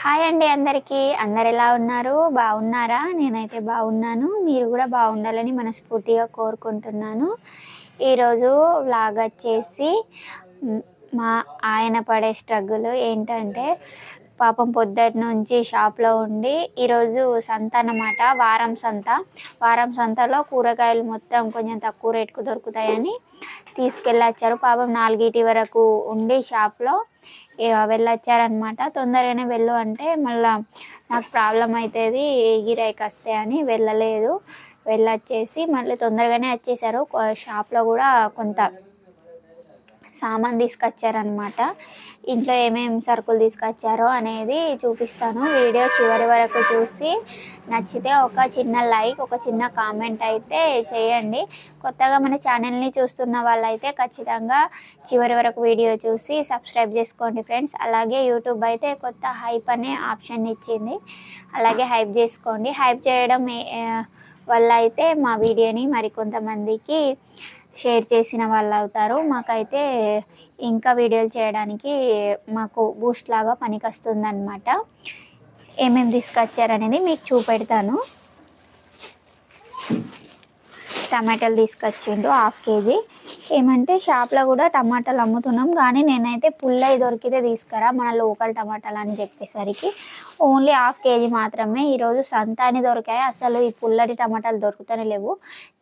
Hi అండి అందరికీ. అందరు ఎలా ఉన్నారు? బాగున్నారా? నేనైతే బాగున్నాను. మీరు కూడా బాగుండాలని మనస్ఫూర్తిగా కోరుకుంటున్నాను. ఈరోజు వ్లాగ్ వచ్చేసి మా ఆయన పడే స్ట్రగుల్ ఏంటంటే, పాపం పొద్దుటి నుంచి షాప్లో ఉండి ఈరోజు సంత అన్నమాట. వారం సంతలో కూరగాయలు మొత్తం కొంచెం తక్కువ రేటుకు దొరుకుతాయని తీసుకెళ్ళొచ్చారు. పాపం 4 వరకు ఉండి షాప్లో వెళ్ళొచ్చారనమాట. తొందరగానే వెళ్ళు అంటే మళ్ళీ నాకు ప్రాబ్లం అవుతుంది, గిరాయికి వస్తే అని వెళ్ళొచ్చేసి మళ్ళీ తొందరగానే వచ్చేసారు. షాప్లో కూడా కొంత సామాన్ తీసుకొచ్చారనమాట. ఇంట్లో ఏమేమి సరుకులు తీసుకొచ్చారో అనేది చూపిస్తాను. వీడియో చివరి వరకు చూసి నచ్చితే ఒక చిన్న లైక్, ఒక చిన్న కామెంట్ అయితే చేయండి. కొత్తగా మన ఛానల్ని చూస్తున్న వాళ్ళైతే ఖచ్చితంగా చివరి వరకు వీడియో చూసి సబ్స్క్రైబ్ చేసుకోండి ఫ్రెండ్స్. అలాగే యూట్యూబ్ అయితే కొత్త హైప్ అనే ఆప్షన్ ఇచ్చింది, అలాగే హైప్ చేసుకోండి. హైప్ చేయడం వల్ల అయితే మా వీడియోని మరికొంతమందికి షేర్ చేసిన వాళ్ళు అవుతారు. మాకైతే ఇంకా వీడియోలు చేయడానికి మాకు బూస్ట్ లాగా పనికొస్తుంది అన్నమాట. ఏమేమి తీసుకొచ్చారనేది మీకు చూపెడతాను. టమాటాలు తీసుకొచ్చిండు 1/2 kg. ఏమంటే షాప్లో కూడా టమాటాలు అమ్ముతున్నాం, కానీ నేనైతే పుల్లయి దొరికితే తీసుకురా, మన లోకల్ టమాటాలు అని చెప్పేసరికి ఓన్లీ 1/2 kg మాత్రమే. ఈరోజు సంత అని దొరికాయి. అసలు ఈ పుల్లటి టమాటాలు దొరుకుతూనే లేవు.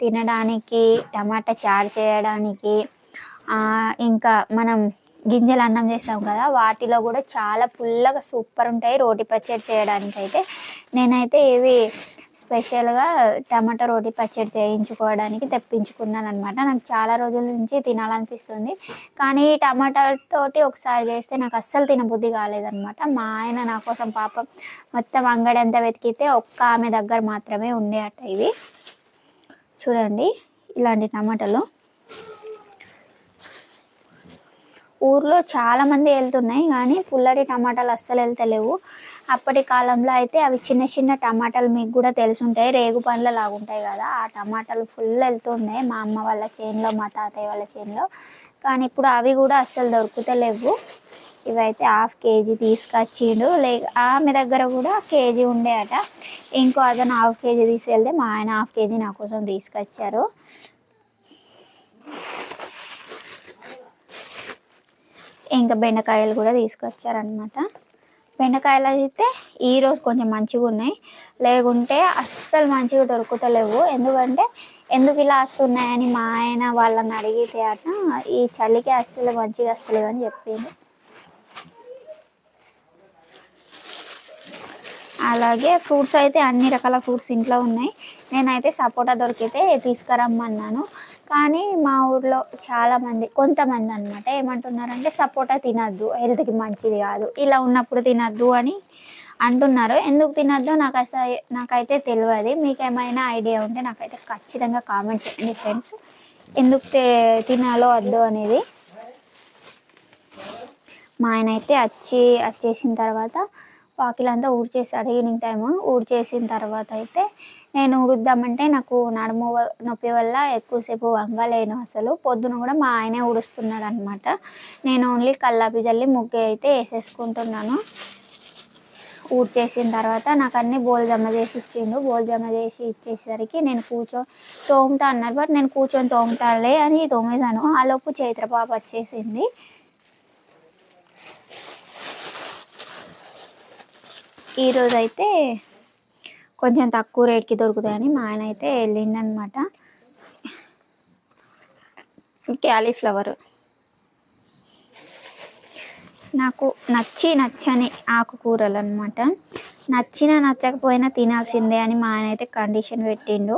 తినడానికి, టమాటా చారు చేయడానికి, ఇంకా మనం గింజలు అన్నం చేస్తాం కదా, వాటిలో కూడా చాలా పుల్లగా సూపర్ ఉంటాయి. రోటి పచ్చడి చేయడానికి అయితే నేనైతే ఇవి స్పెషల్గా టమాటా రోటి పచ్చడి చేయించుకోవడానికి తెప్పించుకున్నాను అనమాట. నాకు చాలా రోజుల నుంచి తినాలనిపిస్తుంది, కానీ టమాటాతోటి ఒకసారి చేస్తే నాకు అస్సలు తినబుద్ధి కాలేదనమాట. మా ఆయన నా కోసం పాపం మొత్తం అంగడి అంతా వెతికితే ఒక్క ఆమె దగ్గర మాత్రమే ఉండే అట. ఇవి చూడండి, ఇలాంటి టమాటాలు ఊర్లో చాలామంది వెళ్తున్నాయి, కానీ పుల్లటి టమాటాలు అస్సలు వెళ్తలేవు. అప్పటి కాలంలో అయితే అవి చిన్న చిన్న టమాటాలు, మీకు కూడా తెలుసుంటాయి, రేగు పండ్ల లాగుంటాయి కదా, ఆ టమాటాలు ఫుల్ వెళ్తున్నాయి మా అమ్మ వాళ్ళ చేనులో, మా తాతయ్య వాళ్ళ చేనులో. కానీ ఇప్పుడు అవి కూడా అస్సలు దొరుకుతలేవు. ఇవైతే 1/2 kg తీసుకొచ్చిండు. ఆమె దగ్గర కూడా 1 kg ఉండే అట. ఇంకో అతను 1/2 kg తీసుకెళ్తే మా ఆయన 1/2 kg నా కోసం తీసుకొచ్చారు. ఇంకా బెండకాయలు కూడా తీసుకొచ్చారనమాట. బెండకాయలు అయితే ఈరోజు కొంచెం మంచిగా ఉన్నాయి, లేకుంటే అస్సలు మంచిగా దొరుకుతలేవు. ఎందుకు ఇలా వస్తున్నాయని మా ఆయన వాళ్ళని అడిగితే అట, ఈ చలికి అస్సలు మంచిగా వస్తలేవు అని చెప్పింది. అలాగే ఫ్రూట్స్ అయితే అన్ని రకాల ఫ్రూట్స్ ఇంట్లో ఉన్నాయి. నేనైతే సపోటా దొరికితే తీసుకురమ్మన్నాను, కానీ మా ఊర్లో కొంతమంది అనమాట ఏమంటున్నారంటే, సపోటా తినద్దు, హెల్త్కి మంచిది కాదు, ఇలా ఉన్నప్పుడు తినద్దు అని అంటున్నారు. ఎందుకు తినద్దు నాకైతే తెలియదు. మీకు ఏమైనా ఐడియా ఉంటే నాకైతే ఖచ్చితంగా కామెంట్ చేయండి ఫ్రెండ్స్, ఎందుకు తినాలో వద్దు అనేది. మా ఆయన అయితే వచ్చేసిన తర్వాత వాకిలంతా ఊడ్చేసాడు. ఈవినింగ్ టైము ఊడ్చేసిన తర్వాత అయితే నేను ఊడుద్దామంటే నాకు నడుము నొప్పి వల్ల ఎక్కువసేపు వంగలేను. అసలు పొద్దున కూడా మా ఆయనే ఊడుస్తున్నాడు అనమాట. నేను ఓన్లీ కల్లాపి జల్లి ముగ్గు అయితే వేసేసుకుంటున్నాను. ఊడ్చేసిన తర్వాత నాకు అన్నీ బోల్ జమ చేసి ఇచ్చిండు. బోల్ జమ చేసి ఇచ్చేసరికి నేను తోముతా అన్నారు, బట్ నేను కూర్చొని తోముతాలే అని తోమేశాను. ఆలోపు చైత్రపాప వచ్చేసింది. ఈరోజు అయితే కొంచెం తక్కువ రేట్కి దొరుకుతాయని మా ఆయన అయితే వెళ్ళిండనమాట. క్యాలీఫ్లవర్ నాకు నచ్చని ఆకుకూరలు అనమాట. నచ్చకపోయినా తినాల్సిందే అని మా ఆయన అయితే కండిషన్ పెట్టిండు.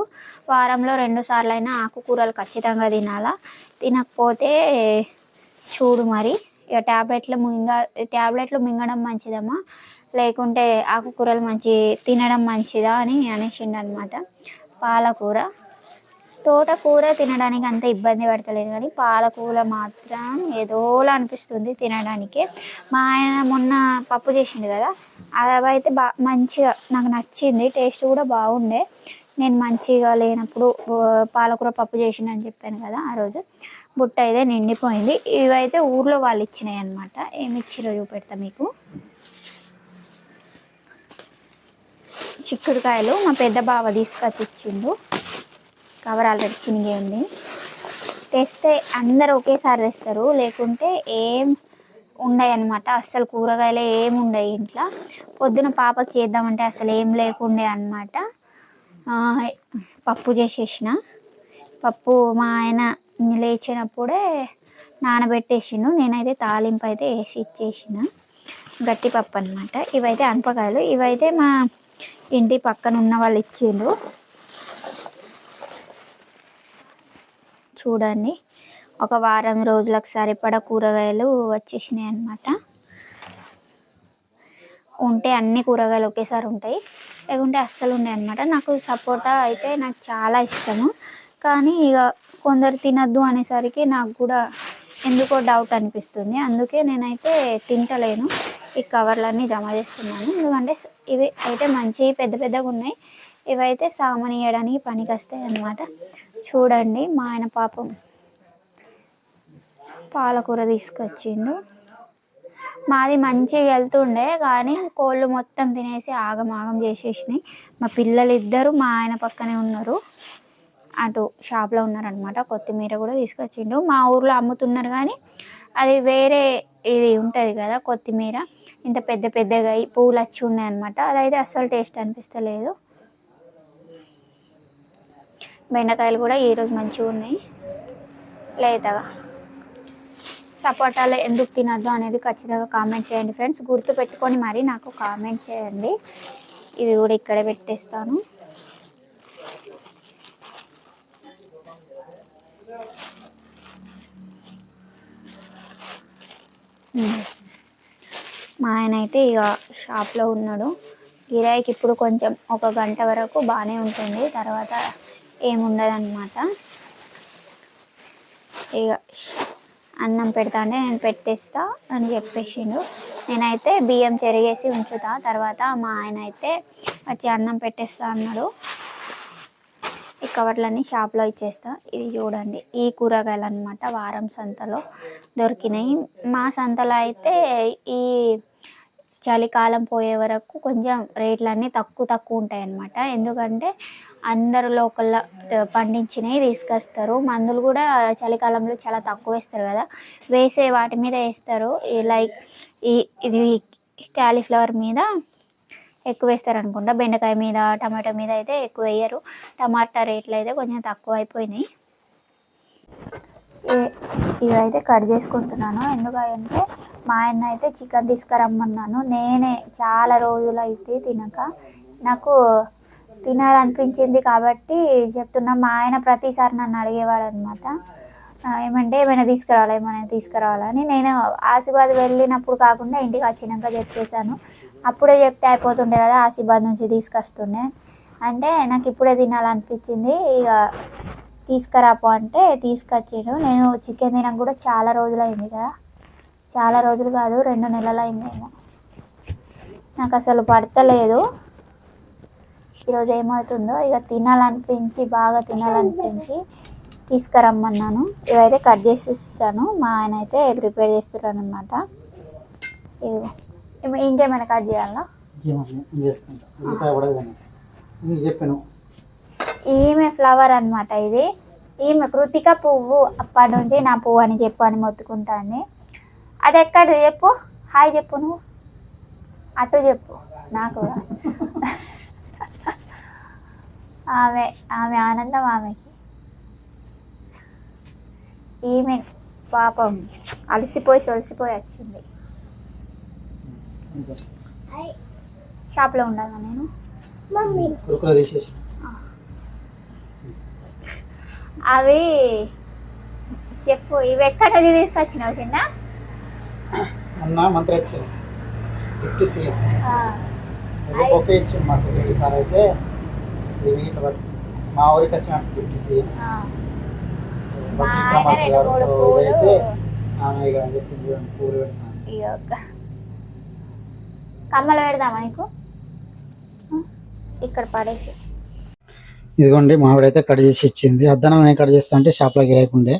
వారంలో 2 సార్లు అయినా ఆకుకూరలు ఖచ్చితంగా తినాలా, తినకపోతే చూడు మరి ఇక ట్యాబ్లెట్లు మింగడం మంచిదమ్మా, లేకుంటే ఆకుకూరలు తినడం మంచిదా అని అనేసిండు అనమాట. పాలకూర, తోటకూర తినడానికి అంత ఇబ్బంది పడతలేదు, కానీ పాలకూర మాత్రం ఏదోలా అనిపిస్తుంది తినడానికి. మా ఆయన మొన్న పప్పు చేసిండు కదా, అవైతే మంచిగా నాకు నచ్చింది, టేస్ట్ కూడా బాగుండే. నేను మంచిగా లేనప్పుడు పాలకూర పప్పు చేసిండని చెప్పాను కదా, ఆ రోజు బుట్ట అయితే నిండిపోయింది. ఇవైతే ఊర్లో వాళ్ళు ఇచ్చినాయి అనమాట. ఏమి ఇచ్చిరో చూపెడతా మీకు. చిక్కుడుకాయలు మా పెద్ద బావ తీసుకొచ్చి ఇచ్చిండు. కవర్ ఆల్రెడీ చినిగే ఉంది. తెస్తే అందరు ఒకేసారి తెస్తారు, లేకుంటే ఏం ఉండవు అనమాట. అస్సలు కూరగాయలే ఏమి ఉండవు ఇంట్లో. పొద్దున పాపకు చేద్దామంటే అసలు ఏం లేకుండే అనమాట. పప్పు చేసేసిన. పప్పు మా ఆయన లేచినప్పుడే నానబెట్టేసిండు. నేనైతే తాలింపు అయితే వేసి ఇచ్చేసిన. గట్టి పప్పు అనమాట. ఇవైతే అనపకాయలు. ఇవైతే మా ఇంటి పక్కన ఉన్న వాళ్ళు ఇచ్చిండ్రు. చూడండి, ఒక వారం రోజులకు సరిపడా కూరగాయలు వచ్చేసినాయి అన్నమాట. ఉంటే అన్ని కూరగాయలు ఒకేసారి ఉంటాయి, లేకుంటే అస్సలు ఉన్నాయి అన్నమాట. నాకు సపోటా అయితే నాకు చాలా ఇష్టము, కానీ ఇక కొందరు తినద్దు అనేసరికి నాకు కూడా ఎందుకో డౌట్ అనిపిస్తుంది. అందుకే నేనైతే తింటలేను. ఈ కవర్లన్నీ జమ చేస్తున్నాను. ఎందుకంటే ఇవి అయితే మంచి పెద్ద పెద్దగా ఉన్నాయి. ఇవైతే సామాన్ వేయడానికి పనికి వస్తాయి అన్నమాట. చూడండి, మా ఆయన పాపం పాలకూర తీసుకొచ్చిండు. మాది మంచిగా వెళ్తుండే, కానీ కోళ్ళు మొత్తం తినేసి ఆగం చేసేసినాయి. మా పిల్లలు ఇద్దరు మా ఆయన పక్కనే ఉన్నారు, అటు షాప్లో ఉన్నారనమాట. కొత్తిమీర కూడా తీసుకొచ్చిండు. మా ఊర్లో అమ్ముతున్నారు, కానీ అది వేరే ఇది ఉంటుంది కదా కొత్తిమీర, ఇంత పెద్ద పెద్దగా పువ్వులు వచ్చి ఉన్నాయి అనమాట. అదైతే అస్సలు టేస్ట్ అనిపిస్తలేదు. బెండకాయలు కూడా ఈరోజు మంచిగా ఉన్నాయి లేతగా. సపోటాలు ఎందుకు తినద్దు అనేది ఖచ్చితంగా కామెంట్ చేయండి ఫ్రెండ్స్. గుర్తు పెట్టుకొని మరి నాకు కామెంట్ చేయండి. ఇవి కూడా ఇక్కడే పెట్టేస్తాను. మా ఆయన అయితే ఇక షాప్లో ఉన్నాడు. గిరాయికి ఇప్పుడు కొంచెం ఒక గంట వరకు బాగానే ఉంటుంది, తర్వాత ఏముండదు అనమాట. ఇక అన్నం పెడతా అంటే నేను పెట్టేస్తా అని చెప్పేసిండు. నేనైతే బియ్యం చెరిగేసి ఉంచుతా, తర్వాత మా ఆయన అయితే వచ్చి అన్నం పెట్టేస్తా అన్నాడు. ఈ కవర్లన్నీ షాప్లో ఇచ్చేస్తా. ఇది చూడండి, ఈ కూరగాయలు అనమాట వారం సంతలో దొరికినాయి. మా సంతలో అయితే ఈ చలికాలం పోయే వరకు కొంచెం రేట్లన్నీ తక్కువ ఉంటాయి అన్నమాట. ఎందుకంటే అందరు లోకల్లో పండించినవి తీసుకొస్తారు. మందులు కూడా చలికాలంలో చాలా తక్కువ వేస్తారు కదా, వేసే వాటి మీద వేస్తారు. లైక్ ఇది క్యాలీఫ్లవర్ మీద ఎక్కువ వేస్తారు అనుకుంటా. బెండకాయ మీద, టమాటో మీద అయితే ఎక్కువ వేయరు. టమాటా రేట్లు అయితే కొంచెం తక్కువ అయిపోయినాయి. ఇవైతే కట్ చేసుకుంటున్నాను. ఎందుకంటే మా ఆయన అయితే చికెన్ తీసుకురమ్మన్నాను. నేనే చాలా రోజులు అయితే తినక నాకు తినాలనిపించింది కాబట్టి చెప్తున్నా. మా ఆయన ప్రతిసారి నన్ను అడిగేవాడు అనమాట, ఏమైనా తీసుకురావాలని. నేను ఆసిఫాబాద్ వెళ్ళినప్పుడు కాకుండా ఇంటికి వచ్చినాక చెప్పేశాను. అప్పుడే చెప్తే అయిపోతుండే కదా, ఆసిఫాబాద్ నుంచి తీసుకొస్తుండే. అంటే నాకు ఇప్పుడే తినాలనిపించింది, ఇక తీసుకురాపో అంటే తీసుకొచ్చాడు. నేను చికెన్ తినక కూడా చాలా రోజులు అయింది కదా, చాలా రోజులు కాదు 2 నెలలు అయిందేమో. నాకు అసలు పడతలేదు. ఈరోజు ఏమవుతుందో ఇక బాగా తినాలనిపించి తీసుకురమ్మన్నాను. ఇవైతే కట్ చేసి ఇస్తాను. మా ఆయన అయితే ప్రిపేర్ చేస్తున్నాను అనమాట. ఇదిగో, ఇంకేమైనా కట్ చేయాలా? ఈమె ఫ్లవర్ అనమాట. ఇది ఈమె కృతిక పువ్వు. అప్పటి నుంచి నా పువ్వు అని చెప్పని మొత్తుకుంటాను. అది ఎక్కడ చెప్పు, హాయ్ చెప్పు, నువ్వు అటు చెప్పు నాకు. ఆమె ఆనందం ఆమెకి. ఈమె పాపం అలసిపోయి వచ్చింది. షాప్లో ఉండాలా నేను? అవి చెప్పు, ఇవి ఎక్కడ నుంచి తీసుకొచ్చినావు చిన్న? మంత్రి వచ్చారు 50 సీఎం ఓకే ఇచ్చింది మా సెక్రటరీ సార్. అయితే మా ఊరికి వచ్చినట్టు 50 సీఎం అయితే ఆమె చెప్పింది పూలు పెడతాను. కమ్మలు పెడదామా నీకు? ఇక్కడ పడేసి. ఇదిగోండి, మావిడైతే కట్ చేసి ఇచ్చింది. అద్దనం నేను కట్ చేస్తా అంటే షాప్లో గిరాకుండే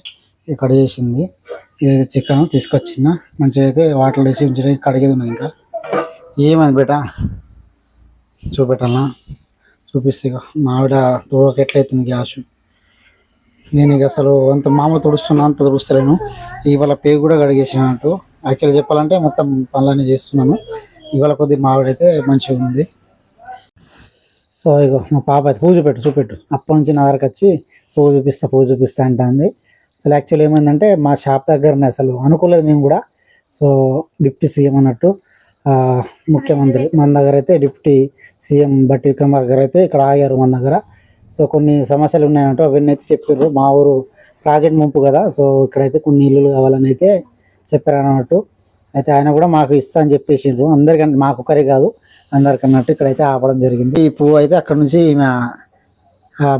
కట్ చేసింది. ఇది చికెన్ తీసుకొచ్చిన మంచిగా అయితే వాటర్లో వేసి ఉంచిన కడిగేది ఉన్నది. ఇంకా ఏమైంది బేట చూపెట్టాలనా? చూపిస్తే ఇక మా ఆవిడ తుడవక ఎట్లయితుంది గ్యాస్. నేను ఇక అసలు అంత మామూలు తుడుస్తున్నా అంత తుడుస్తలేను. ఇవాళ పేగు కూడా కడిగేసినట్టు. యాక్చువల్గా చెప్పాలంటే మొత్తం పనులన్నీ చేస్తున్నాను. ఇవాళ కొద్దిగా మా ఆవిడైతే మంచిగా ఉంది. సో ఇగో మా పాప అయితే పూజ చూపెట్టు అప్పటి నుంచి నా దగ్గరకు వచ్చి పువ్వు చూపిస్తా అంటుంది. అసలు యాక్చువల్ ఏమైందంటే మా షాప్ దగ్గరనే అసలు అనుకోలేదు మేము కూడా. సో డిప్యూటీ సీఎం అన్నట్టు ముఖ్యమంత్రి మన దగ్గర అయితే డిప్యూటీ సీఎం బట్టి విక్రమార్క గారు అయితే ఇక్కడ ఆగారు మన దగ్గర. సో కొన్ని సమస్యలు ఉన్నాయంటూ అవన్నీ అయితే చెప్పారు. మా ఊరు ప్రాజెక్ట్ ముంపు కదా, సో ఇక్కడైతే కొన్ని ఇల్లులు కావాలని అయితే చెప్పారు అన్నట్టు. అయితే ఆయన కూడా మాకు ఇస్తా అని చెప్పేసిండ్రు. అందరికంటే మాకు ఒకరే కాదు అందరికన్నట్టు ఇక్కడైతే ఆపడం జరిగింది. ఈ పువ్వు అయితే అక్కడ నుంచి ఈమె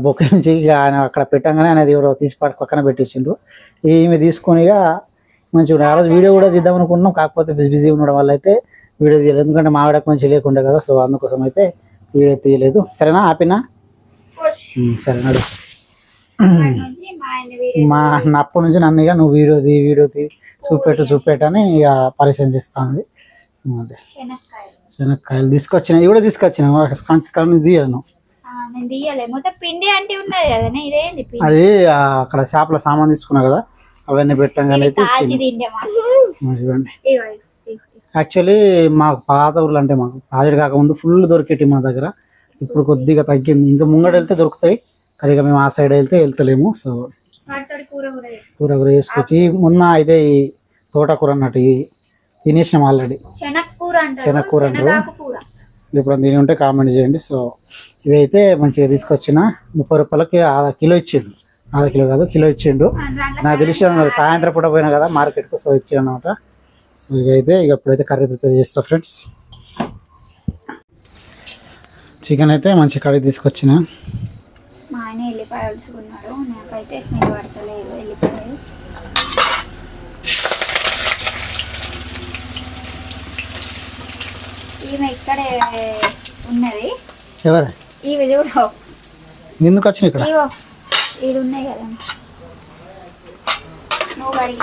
బొక్క నుంచి ఆయన అక్కడ పెట్టంగానే ఆయన ఎవరో తీసి పక్కన పెట్టేసిండ్రు. ఈమె తీసుకొనిగా మంచిగా ఆ రోజు వీడియో కూడా తీద్దాం అనుకున్నాం. కాకపోతే బిజీ ఉండడం వల్ల అయితే వీడియో తీయలేదు. ఎందుకంటే మా ఆవిడకు మంచి లేకుండే కదా, సో అందుకోసం అయితే వీడియో తీయలేదు. సరేనా ఆపినా? సరే నడు. మా అప్పటి నుంచి నన్ను ఇక నువ్వు వీడియో తీ చూపెట్టని ఇక పరిచయం చేస్తుంది. శనక్కాయలు తీసుకొచ్చిన ఇవి కూడా తీసుకొచ్చిన కంచి తీయను. అది అక్కడ షాప్లో సామాన్ తీసుకున్నా కదా, అవన్నీ పెట్టంగానే అయితే యాక్చువల్లీ మాకు పాత ఊర్లు అంటే మాకు ప్రాజెక్ట్ కాకముందు ఫుల్ దొరికేటి మా దగ్గర. ఇప్పుడు కొద్దిగా తగ్గింది. ఇంకా ముంగడ వెళ్తే దొరుకుతాయి, కరిగా మేము ఆ సైడ్ వెళ్తలేము. సో కూర వేసుకొచ్చి మొన్న అయితే ఈ తోటకూర అన్నట్టు తినేసినాం ఆల్రెడీ. శనగకూర అంటారు. ఇప్పుడు దీని ఉంటే కామెంట్ చేయండి. సో ఇవి అయితే మంచిగా తీసుకొచ్చిన 30 రూపాయలకి ½ కిలో ఇచ్చిండు. ½ కిలో కాదు, కిలో ఇచ్చిండు. నాకు తెలిసాను కదా, సాయంత్రం పూట పోయినా కదా మార్కెట్కు, సో ఇచ్చాడు అనమాట. సో ఇవైతే ఇక ఇప్పుడైతే కర్రీ ప్రిపేర్ చేస్తా ఫ్రెండ్స్. చికెన్ అయితే మంచి కడిగి తీసుకొచ్చిన. మా ఆయన ఎల్లిపాయ ఒలుచుకున్నాడు, నాకైతే స్మెల్ పడతలేదు ఎల్లిపాయలు. ఈమె ఇక్కడే ఉన్నది. ఎవరు ఇవి చూడు ఎందుకు వచ్చిన ఇక్కడ? ఇది ఉన్నాయి కదా, నువ్వు అడిగి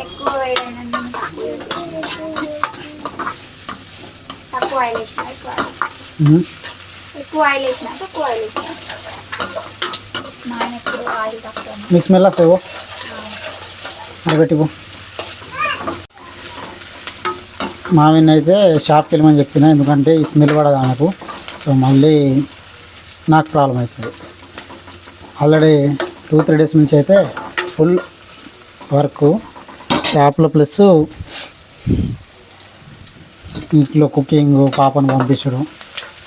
ఎక్కువ వేయడం తక్కువ ఆయిల్ వేసిన, ఎక్కువ ఆయిల్ వేసిన తక్కువ ఆయిల్ వేసిన. మా ఆయన ఎప్పుడు ఆయిల్ తక్కువ. మీకు స్మెల్ వస్తాయి అడబెట్టిపో. మావిని అయితే షాప్కి వెళ్ళమని చెప్పిన, ఎందుకంటే ఈ స్మెల్ పడదు ఆమెకు. సో మళ్ళీ నాకు ప్రాబ్లం అవుతుంది. ఆల్రెడీ 2-3 డేస్ నుంచి అయితే ఫుల్ వర్క్ షాప్లో, ప్లస్ ఇంట్లో కుకింగ్, పాపను పంపించడం.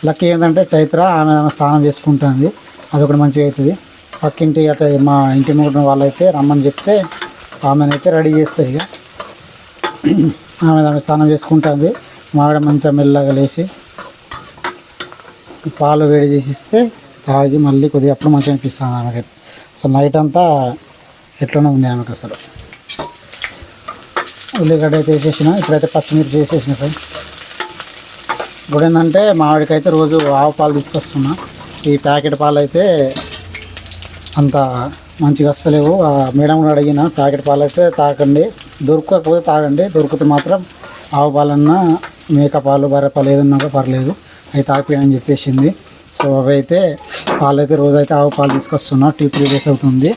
లక్కీ ఏంటంటే చైత్ర ఆమె స్నానం చేసుకుంటుంది, అదొకటి మంచిగా అవుతుంది. పక్కింటి అట్లా మా ఇంటి ముందు వాళ్ళైతే రమ్మని చెప్తే ఆమెనైతే రెడీ చేస్తారు. ఇక ఆమె స్నానం చేసుకుంటుంది. మావిడ మంచిగా మెల్లగా లేచి పాలు వేడి చేసిస్తే తాగి మళ్ళీ కొద్దిగా అప్పుడు మంచిగా అనిపిస్తుంది ఆమెకైతే. అసలు నైట్ అంతా ఎట్లనే ఉంది ఆమెకు. అసలు ఉల్లిగడ్డ అయితే వేసేసిన, ఇప్పుడైతే పచ్చిమిర్చి వేసేసిన ఫ్రెండ్స్. ఇప్పుడు ఏంటంటే మావిడికైతే రోజు ఆవు పాలు తీసుకొస్తున్నా. ఈ ప్యాకెట్ పాలు అయితే అంత మంచిగా వస్తలేవు. మేడం కూడా అడిగిన, ప్యాకెట్ పాలు అయితే తాకండి, దొరకకపోతే తాగండి, దొరికితే మాత్రం ఆవు పాలన్నా మేక పాలు బర్రె పాలు ఏదన్నా కూడా పర్లేదు, అవి తాగిపోయానని చెప్పేసింది. సో అవి అయితే పాలు అయితే రోజైతే ఆవు పాలు తీసుకొస్తున్నా. 2-3 డేస్ అవుతుంది.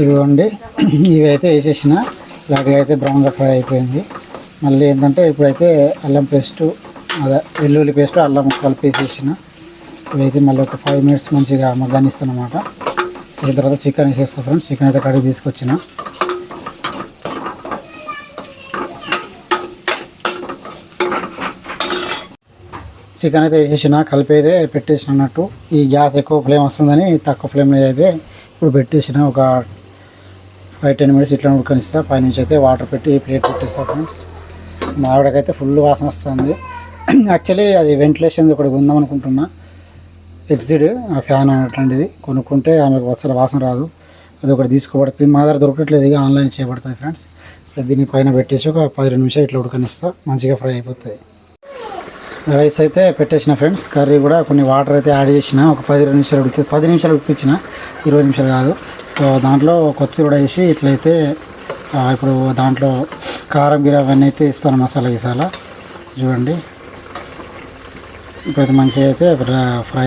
ఇదిగోండి ఇవి అయితే వేసేసిన. ఇలాంటివి అయితే బ్రౌన్గా ఫ్రై అయిపోయింది. మళ్ళీ ఏంటంటే ఇప్పుడైతే అల్లం పేస్టు, అదే వెల్లుల్లి పేస్టు, అల్లం కలిపి వేసేసిన. ఇవైతే మళ్ళీ ఒక 5 మినిట్స్ మంచిగా మగ్గనిస్తాను అనమాట. దీని తర్వాత చికెన్ వేసేస్తాను ఫ్రెండ్స్. చికెన్ అయితే కడిగి తీసుకొచ్చిన. చికెన్ అయితే వేసేసిన, కలిపి అయితే పెట్టేసిన అన్నట్టు. ఈ గ్యాస్ ఎక్కువ ఫ్లేమ్ వస్తుందని తక్కువ ఫ్లేమ్లో అయితే ఇప్పుడు పెట్టేసిన. ఒక 5-10 మినిట్స్ ఇట్లా ఉడకనిస్తా. 5 నుంచి అయితే వాటర్ పెట్టి ప్లేట్ పెట్టేస్తా ఫ్రెండ్స్. మా ఆవిడకైతే ఫుల్ వాసన వస్తుంది. యాక్చువల్లీ అది వెంటిలేషన్ ఒకటి కొందాం అనుకుంటున్నా, ఎగ్జిడ్ ఆ ఫ్యాన్ అన్నటువంటిది కొనుక్కుంటే ఆమెకు అసలు వాసన రాదు. అది ఒకటి తీసుకోబడుతుంది. మా దగ్గర దొరకట్లేదు, ఇక ఆన్లైన్ చేయబడుతుంది ఫ్రెండ్స్. దీన్ని పైన పెట్టేసి ఒక 10-20 నిమిషాలు ఇట్లా ఉడకనిస్తా, మంచిగా ఫ్రై అయిపోతుంది. రైస్ అయితే పెట్టేసిన ఫ్రెండ్స్. కర్రీ కూడా కొన్ని వాటర్ అయితే యాడ్ చేసిన. ఒక 10-20 నిమిషాలు 10 నిమిషాలు ఉడిపించిన, 20 నిమిషాలు కాదు. సో దాంట్లో కొత్తిమీర కూడా వేసి ఇట్లయితే ఇప్పుడు దాంట్లో కారం గిర అవన్నీ అయితే ఇస్తాను, మసాలా గిసాలా చూడండి. ఇప్పుడైతే మంచిగా అయితే ఫ్రై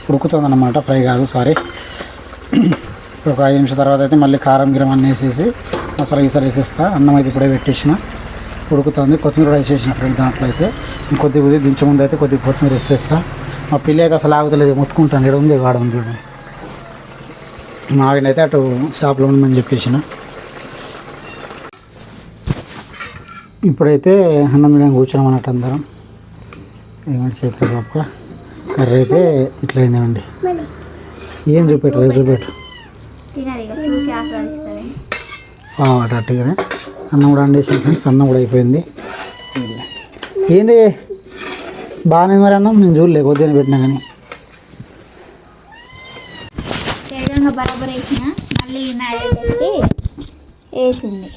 ఉడుకుతుంది అన్నమాట, ఫ్రై కాదు సారీ. ఇప్పుడు ఒక 5 నిమిషాల తర్వాత అయితే మళ్ళీ కారం గిరం అన్నీ వేసేసి మసాలా గిసాలు వేసేస్తా. అన్నం అయితే ఇప్పుడే పెట్టేసిన, ఉడుకుతుంది. కొత్తిమీర కూడా వేసేసిన ఫ్రెండ్. దాంట్లో అయితే కొద్దిగా దించే ముందు అయితే కొద్దిగా కొత్తిమీర వేసేస్తా. మా పిల్లి అయితే అసలు ఆగుతలేదు, ముట్టుకుంటుంది. ఇక్కడ ఉంది వాడు చూడండి. మా ఆవిడనైతే అటు షాప్లో ఉండమని చెప్పేసిన. ఇప్పుడైతే అన్నం తినడం కూర్చున్నాం అన్నట్టు అందరం. ఏమంటే చేతులు పప్ప కర్రీ అయితే ఇట్లా అయిందండి. ఏం చూపెట్టు చూపెట్టు అట్టుగానే అన్నం కూడా వండేసిన ఫ్రెండ్స్. అన్నం కూడా అయిపోయింది. ఏంది బాగానే మరి అన్నం, నేను చూడలే కొద్దిగా పెట్టినా కానీ. బరాబర్ వేసిన మళ్ళీ మ్యారేజ్ వచ్చి వేసింది.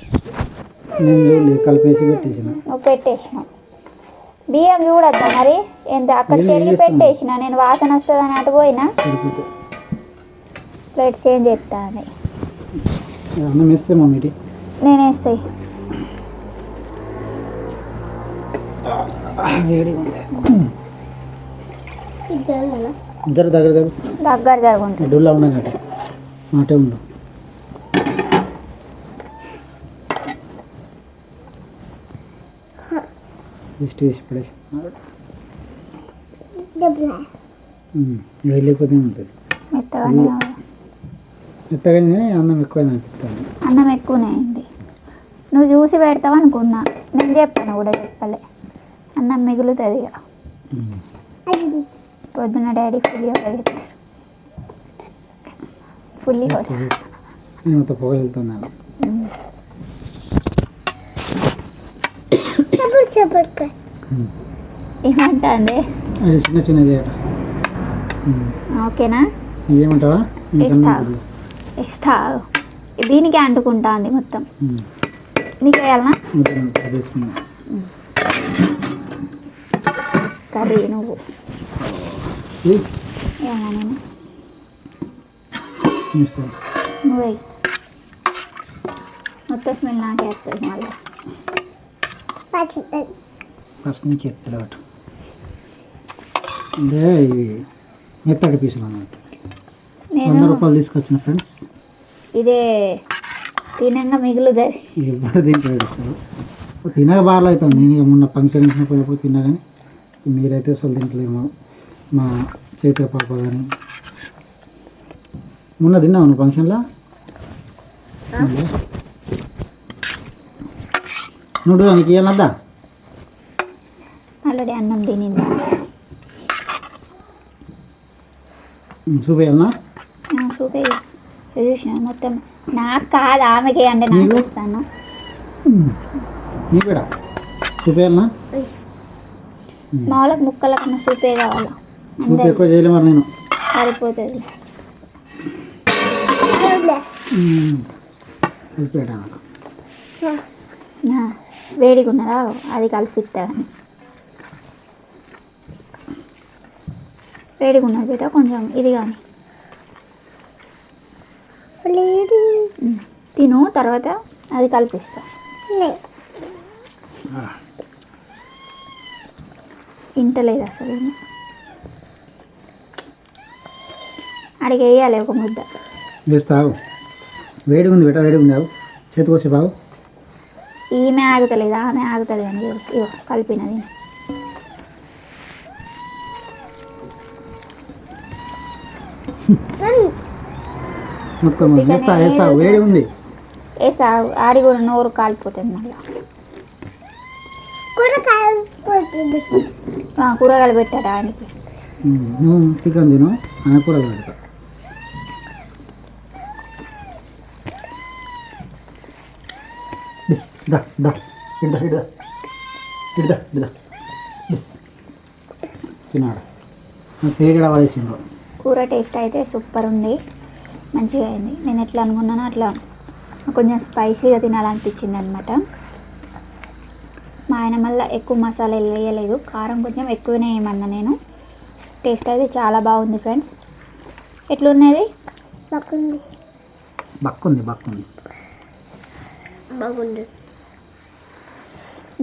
నేను చూడలే, కలిపేసి పెట్టేసిన. నువ్వు పెట్టేసిన బియ్యం చూడద్దా మరి ఎంత అక్కడ చెల్లి పెట్టేసిన. నేను వాసన వస్తుందని అటు పోయినా ప్లేట్ చేంజ్ చేస్తా అని అన్నం వేస్తే మమ్మీ నేను వేస్తాయి. దగ్గర దగ్గర జరుగుతుంది. డొల్లా ఉండదు మాటే ఉండు. దిష్టి వేసి పడేసి వెళ్ళిపోతే ఉంటుంది. మెత్తగా అన్నం ఎక్కువైంది అనిపిస్తుంది. అన్నం ఎక్కువనే అయింది. నువ్వు చూసి పెడతావు అనుకున్నా, నేను చెప్పాను కూడా చెప్పలే. అన్నం మిగులుతుంది ఇక. పొద్దున్న డాడీ పులిహోర మొత్తం పొగలు వెళ్తున్నాను. ఏమంటుంది అది చిన్న చిన్న చేయట. ఓకేనా? ఏమంటావా? ఇస్తా. దీనికి అంటుకుంటా అండి మొత్తం. నీకు వేయాలనా కర్రీ? నువ్వు ఏమన్నా నేను నువ్వే మొత్తం స్మెల్ నాకే వస్తుంది. మళ్ళీ ఫస్ట్ నుంచి ఎత్తలే అటు అంటే ఇవి మెత్తడి పీసులు అన్నమాట. 100 రూపాయలు తీసుకొచ్చిన ఫ్రెండ్స్. ఇదే తినంగా మిగులుతుంది. ఎప్పుడు తింటాడు అసలు, తినక బాగా అవుతుంది. నేను ఇక మొన్న ఫంక్షన్ ఇచ్చినప్పుడు తిన్నా కానీ మీరైతే అసలు తింటలేము. మా చైత్ర పాప కానీ మొన్న తిన్నావు నువ్వు ఫంక్షన్లో. నువ్వు నీకు ఇవ్వాలద్దా? ఆల్రెడీ అన్నం తినిందా? చూపేయాలనా? చూపే చూసిన మొత్తం. నాకు కాదు, ఆమెకే అంటే నాకు ఇస్తాను. నీ కూడా చూపేయాలనా? మా వాళ్ళకి ముక్కల కన్నా సూపే కావాలా. సూప్ ఎక్కువ చేయలే మరి నేను. సరిపోతుంది. వేడిగా ఉన్నదా అది కలిపిస్తా. వేడిగా ఉన్నది బిడ్డ కొంచెం ఇది కానీ తిను, తర్వాత అది కలిపిస్తా. ఇంటలేదు అసలు. అడిగి వేయాలి ఒక ముద్ద. వేస్తావు? వేడిగా ఉంది బిడ్డ, వేడిగా ఉంది. చేతికి వచ్చి బావు. ఈమె ఆగుతలేదా? ఆమె ఆగుతుంది అని ఇగో కలిపినది. వేస్తా వేస్తా, వేడి ఉంది. వేస్తా. ఆడి కూడా నోరు కాలిపోతుంది మళ్ళీ. కూరగాయలు పెట్టాట ఆయనకి. నువ్వు చికెన్ తిను, ఆయన కూరగాయలు పెడతా. బిస్ దా దా ఇడ్దా ఇడ్దా ఇడ్దా ఇడ్దా బిస్ తిన్నాడు. పేగడ పడేసిండు. కూర టేస్ట్ అయితే సూపర్ ఉంది, మంచిగా అయింది. నేను ఎట్లా అనుకున్నానో అట్లా కొంచెం స్పైసీగా తినాలనిపించింది అనమాట. మా ఆయన మళ్ళీ ఎక్కువ మసాలా వేయలేదు, కారం కొంచెం ఎక్కువనే ఏమన్నా నేను. టేస్ట్ అయితే చాలా బాగుంది ఫ్రెండ్స్. ఎట్లున్నది? బక్కుంది బక్కుంది. బాగుంది.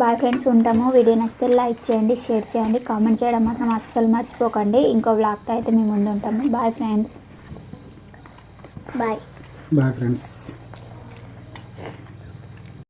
బాయ్ ఫ్రెండ్స్, ఉంటాము. వీడియో నచ్చితే లైక్ చేయండి, షేర్ చేయండి, కామెంట్ చేయడం మాత్రం అస్సలు మర్చిపోకండి. ఇంకో వ్లాగ్తో అయితే మేము ముందు ఉంటాము. Bye friends. Bye. Bye friends.